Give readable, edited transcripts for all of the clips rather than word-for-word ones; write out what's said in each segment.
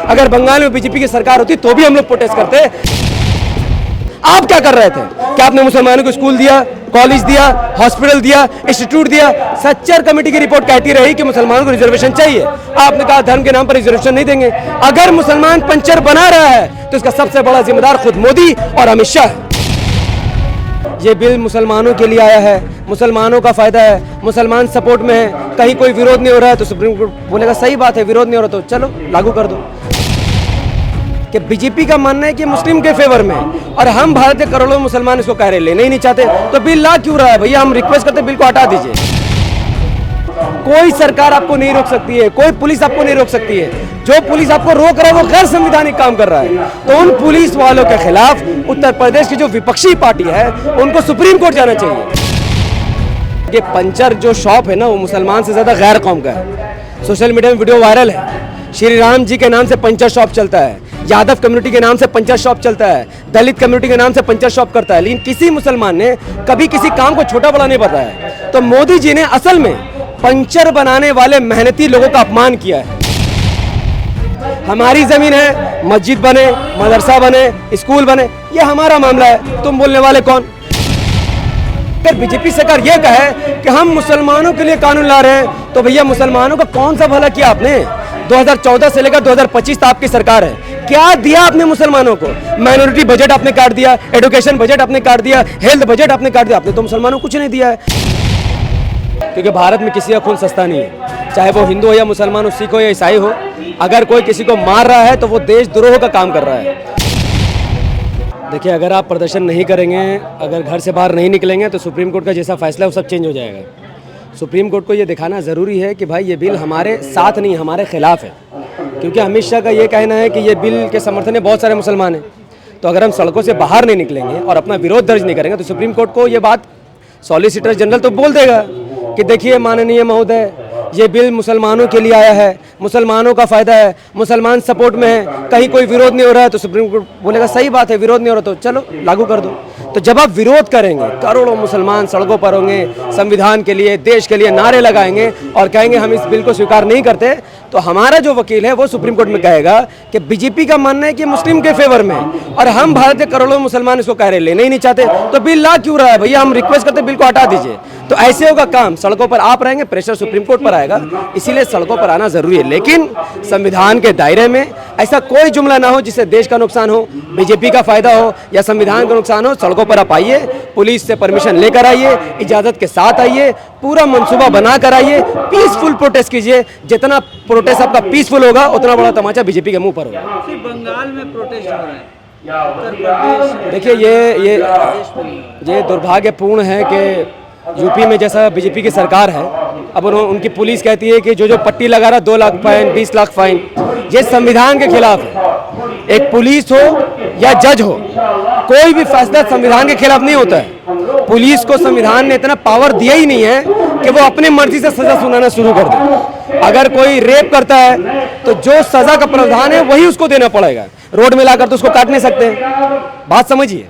अगर बंगाल में बीजेपी की सरकार होती तो भी हम लोग प्रोटेस्ट करते। आप क्या कर रहे थे? क्या आपने मुसलमानों को स्कूल दिया, कॉलेज दिया, हॉस्पिटल दिया, इंस्टीट्यूट दिया? सच्चर कमेटी की रिपोर्ट कहती रही कि मुसलमानों को रिजर्वेशन चाहिए। आपने कहा धर्म के नाम पर रिजर्वेशन नहीं देंगे। अगर मुसलमान पंचर बना रहा है तो इसका सबसे बड़ा जिम्मेदार खुद मोदी और अमित शाह है। ये बिल मुसलमानों के लिए आया है, मुसलमानों का फायदा है, मुसलमान सपोर्ट में है, कहीं कोई विरोध नहीं हो रहा है तो सुप्रीम कोर्ट बोलेगा सही बात है, विरोध नहीं हो रहा तो चलो लागू कर दो। कि बीजेपी का मानना है कि मुस्लिम के फेवर में, और हम भारत के करोड़ों मुसलमान इसको कह रहे लेने ही नहीं चाहते, तो बिल ला क्यों रहा है? भैया हम रिक्वेस्ट करते बिल को हटा दीजिए। कोई सरकार आपको नहीं रोक सकती है, कोई पुलिस आपको नहीं रोक सकती है। जो पुलिस आपको रोक रहा है वो गैर संवैधानिक काम कर रहा है। तो उन पुलिस वालों के खिलाफ उत्तर प्रदेश की जो विपक्षी पार्टी है उनको सुप्रीम कोर्ट जाना चाहिए। ये पंचर जो शॉप है ना वो मुसलमान से ज्यादा गैर कौम का है। सोशल मीडिया में वीडियो वायरल है, श्री राम जी के नाम से पंचर शॉप चलता है, यादव कम्युनिटी के नाम से पंचर शॉप चलता है, दलित कम्युनिटी के नाम से पंचर शॉप करता है, लेकिन किसी मुसलमान ने कभी किसी काम को छोटा बड़ा नहीं बताया। तो मोदी जी ने असल में पंचर बनाने वाले मेहनती लोगों का अपमान किया है। हमारी जमीन है, मस्जिद बने, मदरसा बने, स्कूल बने, ये हमारा मामला है, तुम बोलने वाले कौन? अगर बीजेपी सरकार ये कहे कि हम मुसलमानों के लिए कानून ला रहे हैं तो भैया मुसलमानों का कौन सा भला किया आपने? 2014 से लेकर 2025 तक आपकी सरकार है, क्या दिया आपने मुसलमानों को? माइनॉरिटी बजट आपने काट दिया, एजुकेशन बजट आपने काट दिया, हेल्थ बजट आपने काट दिया, आपने तो मुसलमानों को कुछ नहीं दिया है। क्योंकि भारत में किसी का खून सस्ता नहीं है, चाहे वो हिंदू हो या मुसलमान हो, सिख हो या ईसाई हो। अगर कोई किसी को मार रहा है तो वो देशद्रोह का काम कर रहा है। देखिए, अगर आप प्रदर्शन नहीं करेंगे, अगर घर से बाहर नहीं निकलेंगे तो सुप्रीम कोर्ट का जैसा फैसला है वो सब चेंज हो जाएगा। सुप्रीम कोर्ट को ये दिखाना ज़रूरी है कि भाई ये बिल हमारे साथ नहीं, हमारे खिलाफ है। क्योंकि अमित शाह का ये कहना है कि ये बिल के समर्थन में बहुत सारे मुसलमान हैं। तो अगर हम सड़कों से बाहर नहीं निकलेंगे और अपना विरोध दर्ज नहीं करेंगे तो सुप्रीम कोर्ट को ये बात सॉलिसिटर जनरल तो बोल देगा कि देखिए माननीय महोदय, ये बिल मुसलमानों के लिए आया है, मुसलमानों का फायदा है, मुसलमान सपोर्ट में है, कहीं कोई विरोध नहीं हो रहा है तो सुप्रीम कोर्ट बोलेगा सही बात है, विरोध नहीं हो रहा तो चलो लागू कर दो। तो जब आप विरोध करेंगे, करोड़ों मुसलमान सड़कों पर होंगे, संविधान के लिए, देश के लिए नारे लगाएंगे और कहेंगे हम इस बिल को स्वीकार नहीं करते, तो हमारा जो वकील है वो सुप्रीम कोर्ट में कहेगा कि बीजेपी का मानना है कि मुस्लिम के फेवर में, और हम भारत के करोड़ों मुसलमान इसको कह रहे लेने ही नहीं चाहते, तो बिल ला क्यों रहा है? भैया हम रिक्वेस्ट करते बिल को हटा दीजिए। तो ऐसे होगा काम, सड़कों पर आप रहेंगे, प्रेशर सुप्रीम कोर्ट पर आएगा, इसीलिए सड़कों पर आना जरूरी है। लेकिन संविधान के दायरे में ऐसा कोई जुमला ना हो जिससे देश का नुकसान हो, बीजेपी का फायदा हो या संविधान का नुकसान हो। सड़कों पर आप आइए, पुलिस से परमिशन लेकर आइए, इजाजत के साथ आइए, पूरा मंसूबा बना कर आइए, पीसफुल प्रोटेस्ट कीजिए। जितना प्रोटेस्ट आपका पीसफुल होगा उतना बड़ा तमाचा बीजेपी के मुंह पर होगा। बंगाल में प्रोटेस्ट हो रहा है, देखिए ये दुर्भाग्यपूर्ण है कि यूपी में जैसा बीजेपी की सरकार है, अब उनकी पुलिस कहती है कि जो पट्टी लगा रहा 2 लाख फाइन, 20 लाख फाइन, ये संविधान के खिलाफ है। एक पुलिस हो या जज हो, कोई भी फैसला संविधान के खिलाफ नहीं होता है। पुलिस को संविधान ने इतना पावर दिया ही नहीं है कि वो अपनी मर्जी से सजा सुनाना शुरू कर दे। अगर कोई रेप करता है तो जो सजा का प्रावधान है वही उसको देना पड़ेगा, रोड में लाकर तो उसको काट नहीं सकते। बात समझिए,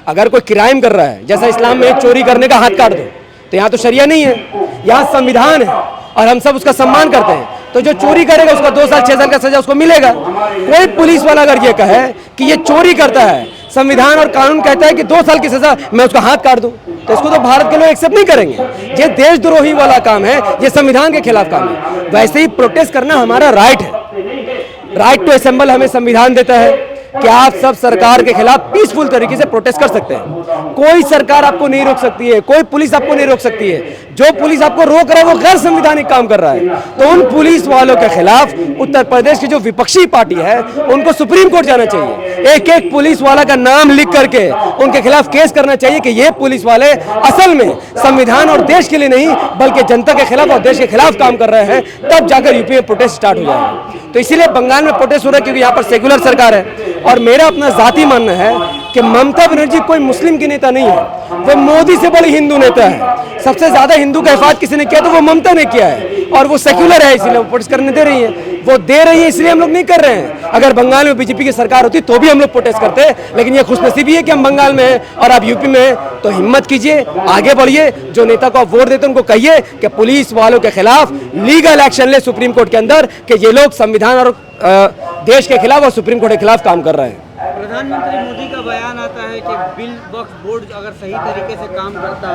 अगर कोई क्राइम कर रहा है, जैसा इस्लाम में चोरी करने का हाथ काट दो, तो यहाँ तो शरिया नहीं है, यहाँ संविधान है और हम सब उसका सम्मान करते हैं। तो जो चोरी करेगा उसका 2 साल 6 साल का सजा उसको मिलेगा। कोई पुलिस वाला अगर ये कहे कि ये चोरी करता है, संविधान और कानून कहता है कि 2 साल की सजा, मैं उसका हाथ काट दूं, तो इसको तो भारत के लोग एक्सेप्ट नहीं करेंगे। ये देशद्रोही वाला काम है, ये संविधान के खिलाफ काम है। वैसे ही प्रोटेस्ट करना हमारा राइट है, राइट टू असेंबल हमें संविधान देता है कि आप सब सरकार के खिलाफ पीसफुल तरीके से प्रोटेस्ट कर सकते हैं। कोई सरकार आपको नहीं रोक सकती है, कोई पुलिस आपको नहीं रोक सकती है। जो पुलिस आपको रोक रहा है वो गैर संवैधानिक काम कर रहा है। तो उन पुलिस वालों के खिलाफ उत्तर प्रदेश की जो विपक्षी पार्टी है उनको सुप्रीम कोर्ट जाना चाहिए। एक एक पुलिस वाला का नाम लिख करके उनके खिलाफ केस करना चाहिए कि ये पुलिस वाले असल में संविधान और देश के लिए नहीं बल्कि जनता के खिलाफ और देश के खिलाफ काम कर रहे हैं। तब जाकर यूपी में प्रोटेस्ट स्टार्ट हो जाएगा। तो इसीलिए बंगाल में प्रोटेस्ट हो रहा है क्योंकि यहाँ पर सेक्युलर सरकार है। और मेरा अपना जाती मानना है कि ममता बनर्जी कोई मुस्लिम की नेता नहीं है, वो मोदी से बड़ी हिंदू नेता है। सबसे ज्यादा हिंदू का हिफाजत किसी ने किया तो वो ममता ने किया है, और वो सेक्युलर है इसलिए वो प्रोटेस्ट करने दे रही है। वो दे रही है इसलिए हम लोग नहीं कर रहे हैं। अगर बंगाल में बीजेपी की सरकार होती तो भी हम लोग प्रोटेस्ट करते, लेकिन ये खुशनसीबी है कि हम बंगाल में हैं और आप यूपी में हैं। तो हिम्मत कीजिए, आगे बढ़िए। जो नेता को आप वोट देते हैं उनको कहिए कि पुलिस वालों के खिलाफ लीगल एक्शन ले सुप्रीम कोर्ट के अंदर कि ये लोग संविधान और देश के खिलाफ और सुप्रीम कोर्ट के खिलाफ काम कर रहे हैं। प्रधानमंत्री मोदी का बयान आता है कि बिल वक्फ बोर्ड अगर सही तरीके से काम करता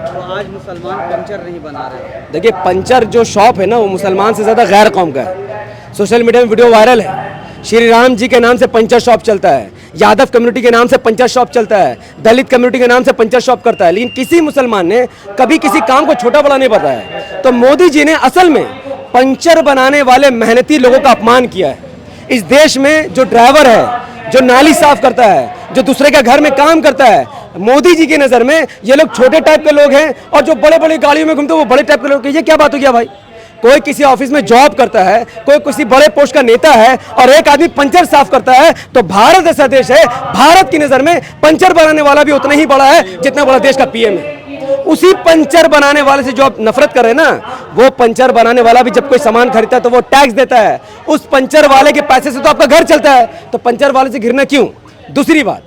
तो आज मुसलमान पंचर नहीं बना रहे। देखिए, पंचर जो शॉप है ना, वो मुसलमान से ज़्यादा गैर कौम का है। सोशल मीडिया में वीडियो वायरल है, श्री राम जी के नाम से पंचर शॉप चलता है, यादव कम्युनिटी के नाम से पंचर शॉप चलता है, दलित कम्युनिटी के नाम से पंचर शॉप करता है, लेकिन किसी मुसलमान ने कभी किसी काम को छोटा बड़ा नहीं बताया। तो मोदी जी ने असल में पंचर बनाने वाले मेहनती लोगों का अपमान किया है। इस देश में जो ड्राइवर है, जो नाली साफ करता है, जो दूसरे के घर में काम करता है, मोदी जी की नज़र में ये लोग छोटे टाइप के लोग हैं, और जो बड़े बड़े गाड़ियों में घूमते हैं वो बड़े टाइप के लोग। ये क्या बात हो गया भाई? कोई किसी ऑफिस में जॉब करता है, कोई किसी बड़े पोस्ट का नेता है, और एक आदमी पंचर साफ करता है, तो भारत ऐसा देश है, भारत की नज़र में पंचर बनाने वाला भी उतना ही बड़ा है जितना बड़ा देश का पीएम है। उसी पंचर बनाने वाले से जो आप नफरत कर रहे हैं ना, वो पंचर बनाने वाला भी जब कोई सामान खरीदता है तो वो टैक्स देता है। उस पंचर वाले के पैसे से तो आपका घर चलता है, तो पंचर वाले से घिरना क्यों? दूसरी बात,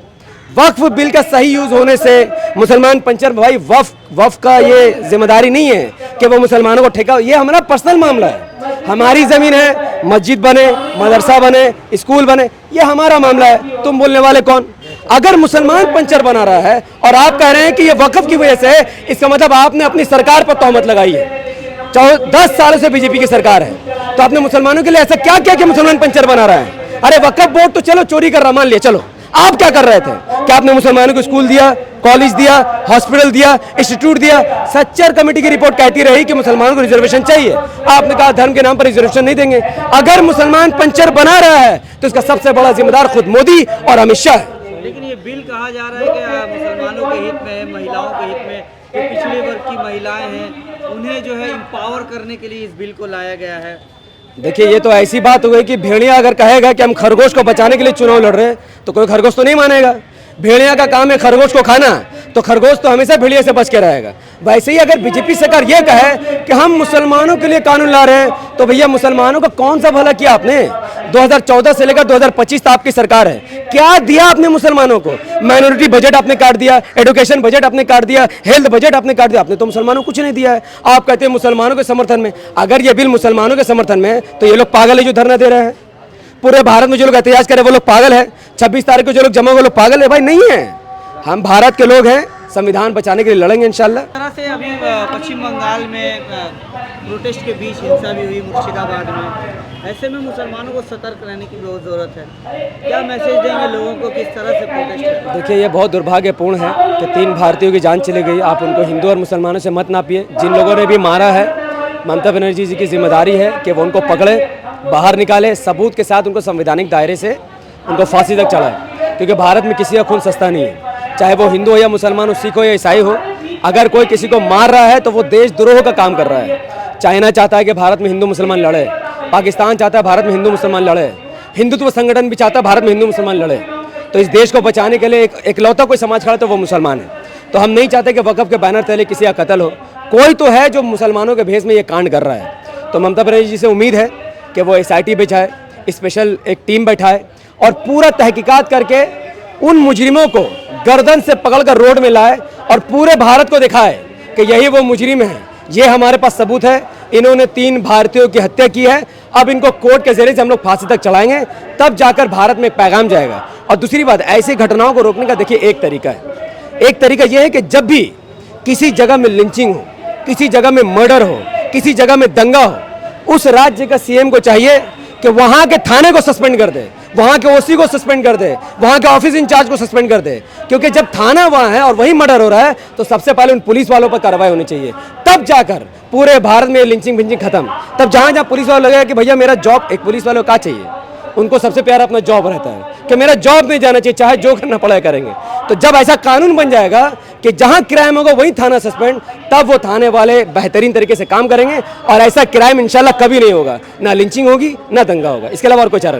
वक्फ बिल का सही यूज होने से मुसलमान पंचर, भाई वक्फ का ये जिम्मेदारी नहीं है कि वो मुसलमानों को ठेका, ये हमारा पर्सनल मामला है। हमारी जमीन है, मस्जिद बने, मदरसा बने, स्कूल बने, ये हमारा मामला है। तुम बोलने वाले कौन? अगर मुसलमान पंचर बना रहा है और आप कह रहे हैं कि ये वक्फ की वजह से है, इसका मतलब आपने अपनी सरकार पर तोहमत लगाई है। 10 सालों से बीजेपी की सरकार है, तो आपने मुसलमानों के लिए ऐसा क्या किया कि मुसलमान पंचर बना रहा है? अरे वक्फ बोर्ड तो चलो चोरी कर रहा, मान लिया, चलो आप क्या कर रहे थे? क्या आपने मुसलमानों को स्कूल दिया, कॉलेज दिया, हॉस्पिटल दिया, इंस्टीट्यूट दिया? सच्चर कमेटी की रिपोर्ट कहती रही कि मुसलमानों को रिजर्वेशन चाहिए, आपने कहा धर्म के नाम पर रिजर्वेशन नहीं देंगे। अगर मुसलमान पंचर बना रहा है तो इसका सबसे बड़ा जिम्मेदार खुद मोदी और अमित शाह है। लेकिन ये बिल कहा जा रहा है कि मुसलमानों के हित में है, महिलाओं के हित में, जो पिछड़े वर्ग की महिलाएं हैं उन्हें जो है एम्पावर करने के लिए इस बिल को लाया गया है। देखिए, ये तो ऐसी बात हो गई कि भेड़िया अगर कहेगा कि हम खरगोश को बचाने के लिए चुनाव लड़ रहे हैं तो कोई खरगोश तो नहीं मानेगा। भेड़िया का काम है खरगोश को खाना, तो खरगोश तो हमेशा भेड़िया से बच के रहेगा। वैसे ही अगर बीजेपी सरकार ये कहे कि हम मुसलमानों के लिए कानून ला रहे हैं, तो भैया मुसलमानों का कौन सा भला किया आपने? 2014 से लेकर 2025 तक आपकी सरकार है, क्या दिया आपने मुसलमानों को? माइनॉरिटी बजट आपने काट दिया, एजुकेशन बजट आपने काट दिया, हेल्थ बजट आपने काट दिया, आपने तो मुसलमानों को कुछ नहीं दिया है। आप कहते हैं मुसलमानों के समर्थन में। अगर ये बिल मुसलमानों के समर्थन में है तो ये लोग पागल है जो धरना दे रहे हैं। पूरे भारत में जो लोग एहतजाज करे वो लोग पागल है। 26 तारीख को जो लोग जमा वो लोग पागल है? भाई नहीं है, हम भारत के लोग हैं, संविधान बचाने के लिए लड़ेंगे इंशाल्लाह। इस तरह से अभी पश्चिम बंगाल में प्रोटेस्ट के बीच हिंसा भी हुई मुर्शिदाबाद में, ऐसे में मुसलमानों को सतर्क रहने की बहुत ज़रूरत है। क्या मैसेज देंगे लोगों को किस तरह से प्रोटेस्ट करें? देखिए, ये बहुत दुर्भाग्यपूर्ण है कि 3 भारतीयों की जान चली गई। आप उनको हिंदू और मुसलमानों से मत नापिए। जिन लोगों ने भी मारा है, ममता बनर्जी जी की जिम्मेदारी है कि वो उनको पकड़े, बाहर निकाले, सबूत के साथ उनको संवैधानिक दायरे से उनको फांसी तक चढ़ाए, क्योंकि भारत में किसी का खून सस्ता नहीं है, चाहे वो हिंदू हो या मुसलमान हो, सिख हो या ईसाई हो। अगर कोई किसी को मार रहा है तो वो देशद्रोह का काम कर रहा है। चाइना चाहता है कि भारत में हिंदू मुसलमान लड़े, पाकिस्तान चाहता है भारत में हिंदू मुसलमान लड़े, हिंदुत्व संगठन भी चाहता है भारत में हिंदू मुसलमान लड़े। तो इस देश को बचाने के लिए एकलौता कोई समाज खड़ा तो वो मुसलमान है। तो हम नहीं चाहते कि वक़्फ़ के बैनर तले किसी का कत्ल हो। कोई तो है जो मुसलमानों के भेष में ये कांड कर रहा है। तो ममता बनर्जी जी से उम्मीद है कि वो SIT बिछाए, स्पेशल एक टीम बैठाए और पूरा तहकीकात करके उन मुजरिमों को गर्दन से पकड़कर रोड में लाए और पूरे भारत को दिखाए कि यही वो मुजरिम है। ये हमारे पास सबूत है, इन्होंने 3 भारतीयों की हत्या की है। अब इनको कोर्ट के जरिए से हम लोग फांसी तक चलाएंगे, तब जाकर भारत में एक पैगाम जाएगा। और दूसरी बात, ऐसी घटनाओं को रोकने का देखिए एक तरीका है। एक तरीका यह है कि जब भी किसी जगह में लिंचिंग हो, किसी जगह में मर्डर हो, किसी जगह में दंगा हो, उस राज्य का CM को चाहिए कि वहाँ के थाने को सस्पेंड कर दे, वहाँ के OC को सस्पेंड कर दे, वहाँ के ऑफिस इंचार्ज को सस्पेंड कर दे। क्योंकि जब थाना वहाँ है और वहीं मर्डर हो रहा है तो सबसे पहले उन पुलिस वालों पर कार्रवाई होनी चाहिए, तब जाकर पूरे भारत में लिंचिंग भिंचिंग खत्म। तब जहाँ जहाँ पुलिस वालों लगेगा कि भैया मेरा जॉब, एक पुलिस वालों का चाहिए, उनको सबसे प्यारा अपना जॉब रहता है कि मेरा जॉब नहीं जाना चाहिए, चाहे जो करना पड़ा करेंगे। तो जब ऐसा कानून बन जाएगा कि जहां क्राइम होगा वहीं थाना सस्पेंड, तब वो थाने वाले बेहतरीन तरीके से काम करेंगे और ऐसा क्राइम इंशाल्लाह कभी नहीं होगा, ना लिंचिंग होगी ना दंगा होगा। इसके अलावा और कोई चारा नहीं।